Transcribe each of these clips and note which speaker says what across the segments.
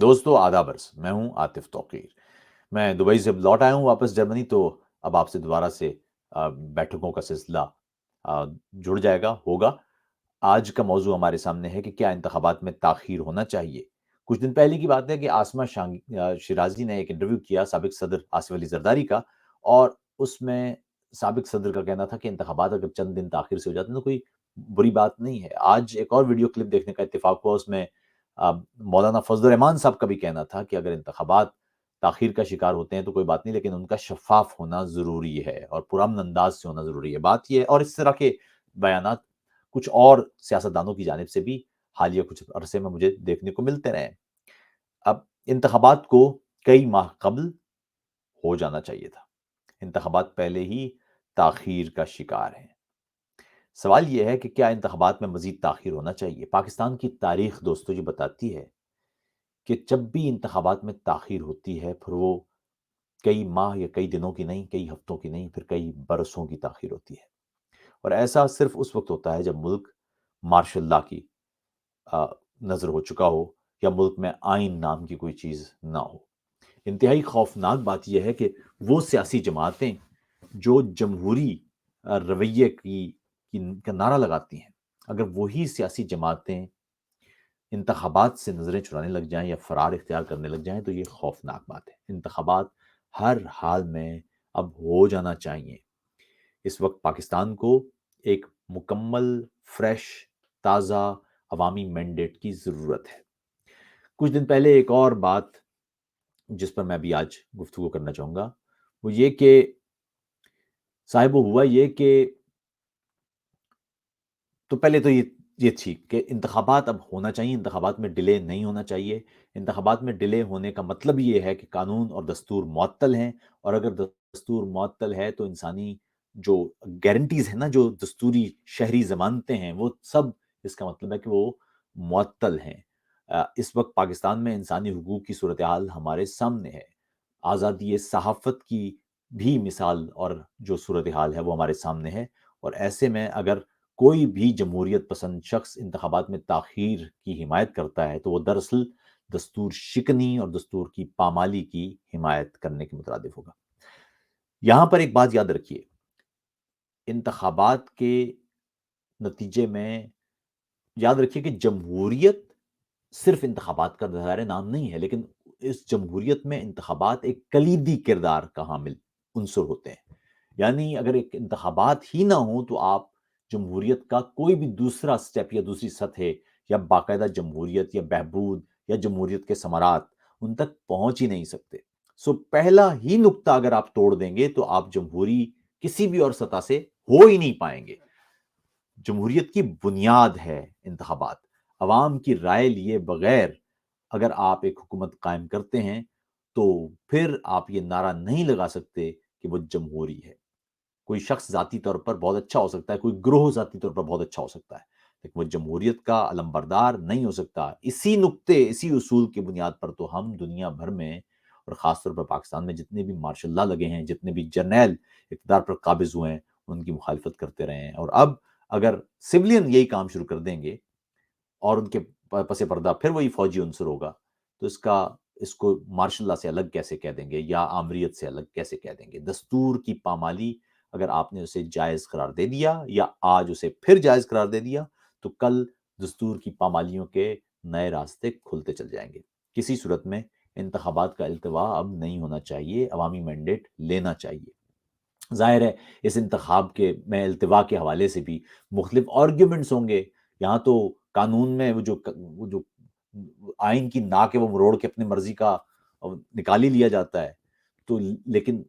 Speaker 1: دوستو آداب عرض، میں ہوں عاطف توقیر۔ میں دبئی سے لوٹ آیا ہوں واپس جرمنی، تو اب آپ سے دوبارہ سے بیٹھکوں کا سلسلہ جڑ جائے گا، ہوگا۔ آج کا موضوع ہمارے سامنے ہے کہ کیا انتخابات میں تاخیر ہونا چاہیے۔ کچھ دن پہلے کی بات ہے کہ آسما شیرازی نے ایک انٹرویو کیا سابق صدر آصف علی زرداری کا، اور اس میں سابق صدر کا کہنا تھا کہ انتخابات اگر چند دن تاخیر سے ہو جاتے ہیں تو کوئی بری بات نہیں ہے۔ آج ایک اور ویڈیو کلپ دیکھنے کا اتفاق ہوا، اس میں مولانا فضل الرحمان صاحب کا بھی کہنا تھا کہ اگر انتخابات تاخیر کا شکار ہوتے ہیں تو کوئی بات نہیں، لیکن ان کا شفاف ہونا ضروری ہے اور پرامن انداز سے ہونا ضروری ہے۔ بات یہ ہے، اور اس طرح کے بیانات کچھ اور سیاستدانوں کی جانب سے بھی حالیہ کچھ عرصے میں مجھے دیکھنے کو ملتے رہے ہیں۔ اب انتخابات کو کئی ماہ قبل ہو جانا چاہیے تھا، انتخابات پہلے ہی تاخیر کا شکار ہیں۔ سوال یہ ہے کہ کیا انتخابات میں مزید تاخیر ہونا چاہیے؟ پاکستان کی تاریخ دوستو یہ بتاتی ہے کہ جب بھی انتخابات میں تاخیر ہوتی ہے، پھر وہ کئی ماہ یا کئی دنوں کی نہیں، کئی ہفتوں کی نہیں، پھر کئی برسوں کی تاخیر ہوتی ہے۔ اور ایسا صرف اس وقت ہوتا ہے جب ملک مارشل لا کی نظر ہو چکا ہو، یا ملک میں آئین نام کی کوئی چیز نہ ہو۔ انتہائی خوفناک بات یہ ہے کہ وہ سیاسی جماعتیں جو جمہوری رویے کا نعرہ لگاتی ہیں، اگر وہی سیاسی جماعتیں انتخابات سے نظریں چرانے لگ جائیں یا فرار اختیار کرنے لگ جائیں تو یہ خوفناک بات ہے۔ انتخابات ہر حال میں اب ہو جانا چاہیے۔ اس وقت پاکستان کو ایک مکمل، فریش، تازہ عوامی مینڈیٹ کی ضرورت ہے۔ کچھ دن پہلے ایک اور بات جس پر میں بھی آج گفتگو کرنا چاہوں گا، وہ یہ کہ صاحب ہوا یہ کہ تو پہلے تو یہ تھی کہ انتخابات اب ہونا چاہیے، انتخابات میں ڈیلے نہیں ہونا چاہیے۔ انتخابات میں ڈیلے ہونے کا مطلب یہ ہے کہ قانون اور دستور معطل ہیں، اور اگر دستور معطل ہے تو انسانی جو گارنٹیز ہیں نا، جو دستوری شہری ضمانتیں ہیں، وہ سب اس کا مطلب ہے کہ وہ معطل ہیں۔ اس وقت پاکستان میں انسانی حقوق کی صورتحال ہمارے سامنے ہے، آزادی صحافت کی بھی مثال اور جو صورتحال ہے وہ ہمارے سامنے ہے، اور ایسے میں اگر کوئی بھی جمہوریت پسند شخص انتخابات میں تاخیر کی حمایت کرتا ہے تو وہ دراصل دستور شکنی اور دستور کی پامالی کی حمایت کرنے کے مترادف ہوگا۔ یہاں پر ایک بات یاد رکھیے، انتخابات کے نتیجے میں یاد رکھیے کہ جمہوریت صرف انتخابات کا ظاہر نام نہیں ہے، لیکن اس جمہوریت میں انتخابات ایک کلیدی کردار کا حامل عنصر ہوتے ہیں۔ یعنی اگر ایک انتخابات ہی نہ ہوں تو آپ جمہوریت کا کوئی بھی دوسرا سٹیپ یا دوسری سطح یا باقاعدہ جمہوریت یا بہبود یا جمہوریت کے ثمرات ان تک پہنچ ہی نہیں سکتے۔ سو پہلا ہی نقطہ اگر آپ توڑ دیں گے تو آپ جمہوری کسی بھی اور سطح سے ہو ہی نہیں پائیں گے۔ جمہوریت کی بنیاد ہے انتخابات۔ عوام کی رائے لیے بغیر اگر آپ ایک حکومت قائم کرتے ہیں تو پھر آپ یہ نعرہ نہیں لگا سکتے کہ وہ جمہوری ہے۔ کوئی شخص ذاتی طور پر بہت اچھا ہو سکتا ہے، کوئی گروہ ذاتی طور پر بہت اچھا ہو سکتا ہے، لیکن وہ جمہوریت کا علمبردار نہیں ہو سکتا۔ اسی نقطے، اسی اصول کی بنیاد پر تو ہم دنیا بھر میں اور خاص طور پر پاکستان میں جتنے بھی مارشل لا لگے ہیں، جتنے بھی جرنیل اقتدار پر قابض ہوئے ہیں، ان کی مخالفت کرتے رہے ہیں۔ اور اب اگر سویلین یہی کام شروع کر دیں گے اور ان کے پس پردہ پھر وہی فوجی عنصر ہوگا، تو اس کو مارشل لا سے الگ کیسے کہہ دیں گے یا آمریت سے الگ کیسے کہہ دیں گے؟ دستور کی پامالی اگر آپ نے اسے جائز قرار دے دیا یا آج اسے پھر جائز قرار دے دیا تو کل دستور کی پامالیوں کے نئے راستے کھلتے چل جائیں گے۔ کسی صورت میں انتخابات کا التوا اب نہیں ہونا چاہیے، عوامی مینڈیٹ لینا چاہیے۔ ظاہر ہے اس انتخاب کے میں التوا کے حوالے سے بھی مختلف آرگیومنٹس ہوں گے۔ یہاں تو قانون میں وہ جو آئین کی ناک ہے وہ مروڑ کے اپنی مرضی کا نکال ہی لیا جاتا ہے، تو لیکن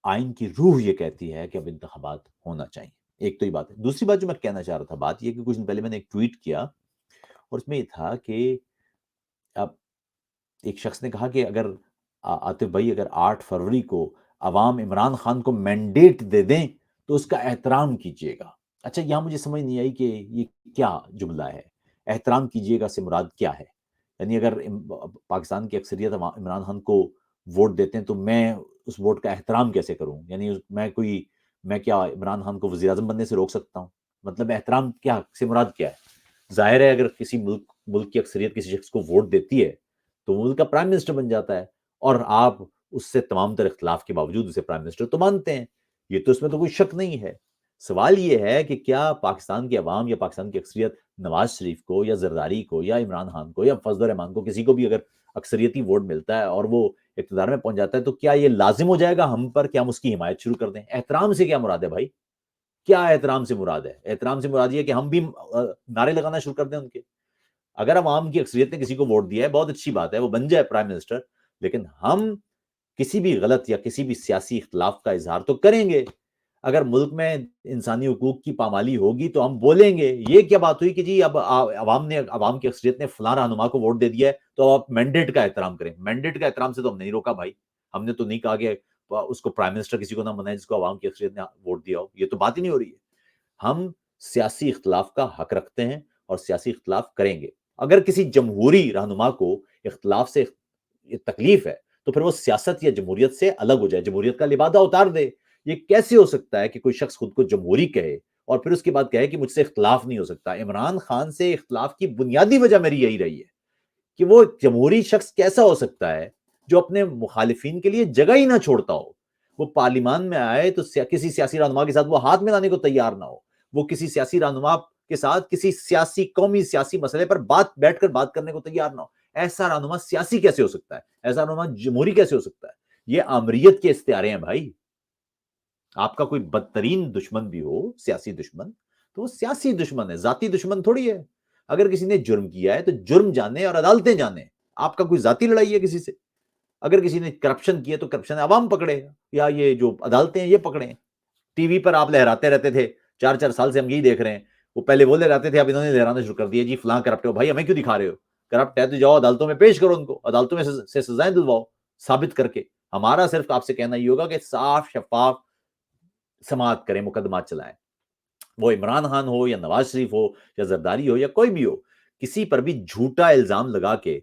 Speaker 1: آئین کی روح یہ کہتی ہے کہ اب انتخابات ہونا چاہیے۔ ایک تو یہ بات ہے۔ دوسری بات جو میں کہنا چاہ رہا تھا، بات یہ کہ کچھ دن پہلے میں نے ایک ٹویٹ کیا اور اس میں یہ تھا کہ اب ایک شخص نے کہا کہ اگر عاطف بھائی اگر 8 فروری کو عوام عمران خان کو مینڈیٹ دے دیں تو اس کا احترام کیجیے گا۔ اچھا، یہاں مجھے سمجھ نہیں آئی کہ یہ کیا جملہ ہے؟ احترام کیجیے گا سے مراد کیا ہے؟ یعنی اگر پاکستان کی اکثریت عمران خان کو ووٹ دیتے ہیں تو میں اس ووٹ کا احترام کیسے کروں؟ یعنی میں کیا عمران خان کو وزیر اعظم بننے سے روک سکتا ہوں؟ مطلب احترام کیا سے مراد کیا ہے؟ ظاہر ہے اگر کسی ملک کی اکثریت کسی شخص کو ووٹ دیتی ہے تو وہ ملک کا پرائم منسٹر بن جاتا ہے، اور آپ اس سے تمام تر اختلاف کے باوجود اسے پرائم منسٹر تو مانتے ہیں۔ یہ تو اس میں تو کوئی شک نہیں ہے۔ سوال یہ ہے کہ کیا پاکستان کی عوام یا پاکستان کی اکثریت نواز شریف کو یا زرداری کو یا عمران خان کو یا فضل الرحمان کو، کسی کو بھی اگر اکثریتی ووٹ ملتا ہے اور وہ اقتدار میں پہنچ جاتا ہے، تو کیا یہ لازم ہو جائے گا ہم پر کہ ہم اس کی حمایت شروع کر دیں؟ احترام سے کیا مراد ہے بھائی؟ کیا احترام سے مراد ہے؟ احترام سے مراد یہ ہے کہ ہم بھی نعرے لگانا شروع کر دیں ان کے؟ اگر عوام کی اکثریت نے کسی کو ووٹ دیا ہے، بہت اچھی بات ہے، وہ بن جائے پرائم منسٹر، لیکن ہم کسی بھی غلط یا کسی بھی سیاسی اختلاف کا اظہار تو کریں گے۔ اگر ملک میں انسانی حقوق کی پامالی ہوگی تو ہم بولیں گے۔ یہ کیا بات ہوئی کہ جی اب عوام کی اکثریت نے فلاں رہنما کو ووٹ دے دیا ہے تو آپ مینڈیٹ کا احترام کریں؟ مینڈیٹ کا احترام سے تو ہم نہیں روکا بھائی، ہم نے تو نہیں کہا کہ اس کو پرائم منسٹر کسی کو نہ بنائے جس کو عوام کی اکثریت نے ووٹ دیا ہو، یہ تو بات ہی نہیں ہو رہی ہے۔ ہم سیاسی اختلاف کا حق رکھتے ہیں اور سیاسی اختلاف کریں گے۔ اگر کسی جمہوری رہنما کو اختلاف سے تکلیف ہے تو پھر وہ سیاست یا جمہوریت سے الگ ہو جائے، جمہوریت کا لبادہ اتار دے۔ یہ کیسے ہو سکتا ہے کہ کوئی شخص خود کو جمہوری کہے اور پھر اس کے بعد کہے کہ مجھ سے اختلاف نہیں ہو سکتا؟ عمران خان سے اختلاف کی بنیادی وجہ میری یہی رہی ہے کہ وہ جمہوری شخص کیسا ہو سکتا ہے جو اپنے مخالفین کے لیے جگہ ہی نہ چھوڑتا ہو؟ وہ پارلیمان میں آئے تو کسی سیاسی رہنما کے ساتھ وہ ہاتھ ملانے کو تیار نہ ہو، وہ کسی سیاسی رہنما کے ساتھ کسی سیاسی قومی سیاسی مسئلے پر بیٹھ کر بات کرنے کو تیار نہ ہو۔ ایسا رہنما سیاسی کیسے ہو سکتا ہے؟ ایسا رہنما جمہوری کیسے ہو سکتا ہے؟ یہ آمریت کے استعارے ہیں بھائی۔ آپ کا کوئی بدترین دشمن بھی ہو، سیاسی دشمن، تو وہ سیاسی دشمن ہے، ذاتی دشمن تھوڑی ہے۔ اگر کسی نے جرم کیا ہے تو جرم جانے اور عدالتیں جانے۔ آپ کا کوئی ذاتی لڑائی ہے کسی سے؟ اگر کسی نے کرپشن کیا تو کرپشن عوام پکڑے یا یہ جو عدالتیں ہیں یہ پکڑیں۔ ٹی وی پر آپ لہراتے رہتے تھے، 4 4 سال سے ہم یہی دیکھ رہے ہیں، وہ پہلے وہ لہراتے تھے، اب انہوں نے لہرانا شروع کر دیا، جی فلاں کرپٹ ہو۔ بھائی ہمیں کیوں دکھا رہے ہو؟ کرپٹ ہے تو جاؤ عدالتوں میں پیش کرو ان کو، عدالتوں میں سے سزائیں دلواؤ ثابت کر کے۔ ہمارا صرف آپ سے کہنا یہ ہوگا کہ صاف شفاف سماعت کریں، مقدمات چلائیں، وہ عمران خان ہو یا نواز شریف ہو یا زرداری ہو یا کوئی بھی ہو، کسی پر بھی جھوٹا الزام لگا کے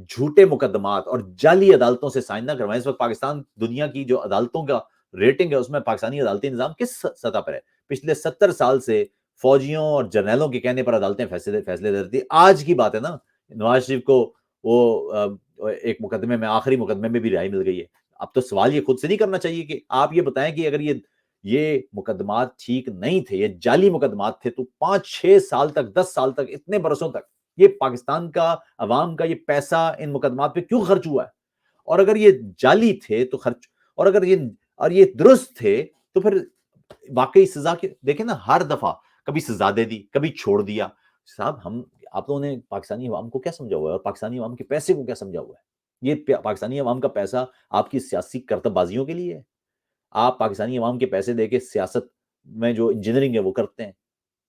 Speaker 1: جھوٹے مقدمات اور جعلی عدالتوں سے سائن نہ کروائیں۔ اس وقت پاکستان دنیا کی جو عدالتوں کا ریٹنگ ہے اس میں پاکستانی عدالتی نظام کس سطح پر ہے؟ پچھلے 70 سال سے فوجیوں اور جرنیلوں کے کہنے پر عدالتیں فیصلے دیتی۔ آج کی بات ہے نا، نواز شریف کو وہ ایک مقدمے میں، آخری مقدمے میں بھی رہائی مل گئی ہے۔ اب تو سوال یہ خود سے نہیں کرنا چاہیے کہ آپ یہ بتائیں کہ اگر یہ مقدمات ٹھیک نہیں تھے، یہ جعلی مقدمات تھے، تو 5 6 سال تک، 10 سال تک، اتنے برسوں تک یہ پاکستان کا عوام کا یہ پیسہ ان مقدمات پہ کیوں خرچ ہوا ہے؟ اور اگر یہ جعلی تھے تو خرچ، اور اگر یہ درست تھے تو پھر واقعی سزا کے دیکھیں نا، ہر دفعہ کبھی سزا دے دی، کبھی چھوڑ دیا۔ صاحب آپ لوگوں نے پاکستانی عوام کو کیا سمجھا ہوا ہے اور پاکستانی عوام کے پیسے کو کیا سمجھا ہوا ہے؟ یہ پاکستانی عوام کا پیسہ آپ کی سیاسی کرتب بازیوں کے لیے ہے؟ آپ پاکستانی عوام کے پیسے دے کے سیاست میں جو انجینئرنگ ہے وہ کرتے ہیں،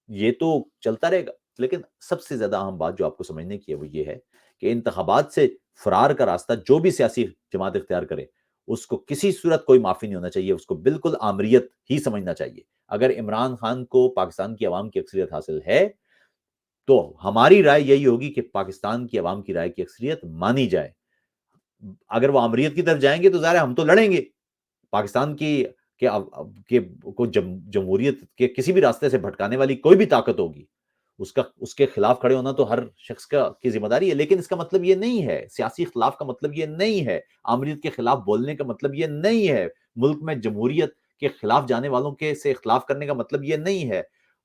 Speaker 1: یہ تو چلتا رہے گا۔ لیکن سب سے زیادہ اہم بات جو آپ کو سمجھنے کی ہے وہ یہ ہے کہ انتخابات سے فرار کا راستہ جو بھی سیاسی جماعت اختیار کرے اس کو کسی صورت کوئی معافی نہیں ہونا چاہیے، اس کو بالکل آمریت ہی سمجھنا چاہیے۔ اگر عمران خان کو پاکستان کی عوام کی اکثریت حاصل ہے تو ہماری رائے یہی ہوگی کہ پاکستان کی عوام کی رائے کی اکثریت مانی جائے۔ اگر وہ آمریت کی طرف جائیں گے تو ظاہر ہے ہم تو لڑیں گے۔ پاکستان کی کو جمہوریت کے کسی بھی راستے سے بھٹکانے والی کوئی بھی طاقت ہوگی، اس کے خلاف کھڑے ہونا تو ہر شخص کی ذمہ داری ہے۔ لیکن اس کا مطلب یہ نہیں ہے، سیاسی اختلاف کا مطلب یہ نہیں ہے، آمریت کے خلاف بولنے کا مطلب یہ نہیں ہے، ملک میں جمہوریت کے خلاف جانے والوں کے سے اختلاف کرنے کا مطلب یہ نہیں ہے،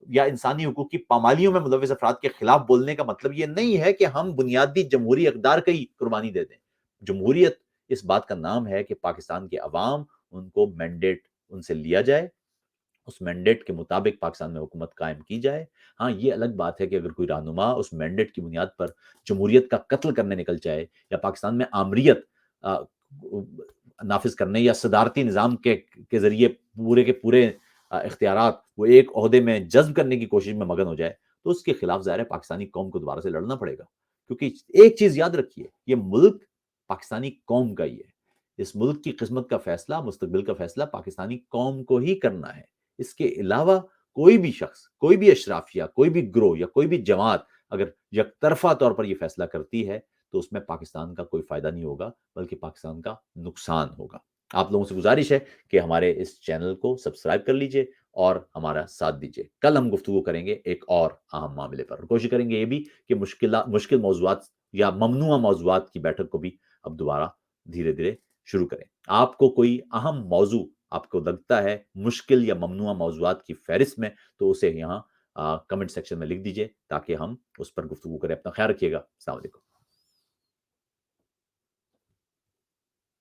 Speaker 1: یا انسانی حقوق کی پامالیوں میں ملوث افراد کے خلاف بولنے کا مطلب یہ نہیں ہے کہ ہم بنیادی جمہوری اقدار کی ہی قربانی دے دیں۔ جمہوریت اس بات کا نام ہے کہ پاکستان کے عوام ان کو مینڈیٹ ان سے لیا جائے، اس مینڈیٹ کے مطابق پاکستان میں حکومت قائم کی جائے۔ ہاں یہ الگ بات ہے کہ اگر کوئی رہنما اس مینڈیٹ کی بنیاد پر جمہوریت کا قتل کرنے نکل جائے یا پاکستان میں آمریت نافذ کرنے یا صدارتی نظام کے ذریعے پورے کے پورے اختیارات وہ ایک عہدے میں جذب کرنے کی کوشش میں مگن ہو جائے تو اس کے خلاف ظاہر ہے پاکستانی قوم کو دوبارہ سے لڑنا پڑے گا۔ کیونکہ ایک چیز یاد رکھیے، یہ ملک پاکستانی قوم کا ہی ہے، اس ملک کی قسمت کا فیصلہ، مستقبل کا فیصلہ پاکستانی قوم کو ہی کرنا ہے۔ اس کے علاوہ کوئی بھی شخص، کوئی بھی اشرافیہ، کوئی بھی گروہ یا کوئی بھی جماعت اگر یک طرفہ طور پر یہ فیصلہ کرتی ہے تو اس میں پاکستان کا کوئی فائدہ نہیں ہوگا بلکہ پاکستان کا نقصان ہوگا۔ آپ لوگوں سے گزارش ہے کہ ہمارے اس چینل کو سبسکرائب کر لیجئے اور ہمارا ساتھ دیجیے۔ کل ہم گفتگو کریں گے ایک اور اہم معاملے پر، کوشش کریں گے یہ بھی کہ مشکل موضوعات یا ممنوعہ موضوعات کی بیٹھک کو بھی اب دوبارہ دھیرے دھیرے شروع کریں۔ آپ کو کوئی اہم موضوع آپ کو لگتا ہے مشکل یا ممنوعہ موضوعات کی فہرست میں، تو اسے یہاں کمنٹ سیکشن میں لکھ دیجیے تاکہ ہم اس پر گفتگو کریں۔ اپنا خیال رکھیے گا۔ السلام علیکم۔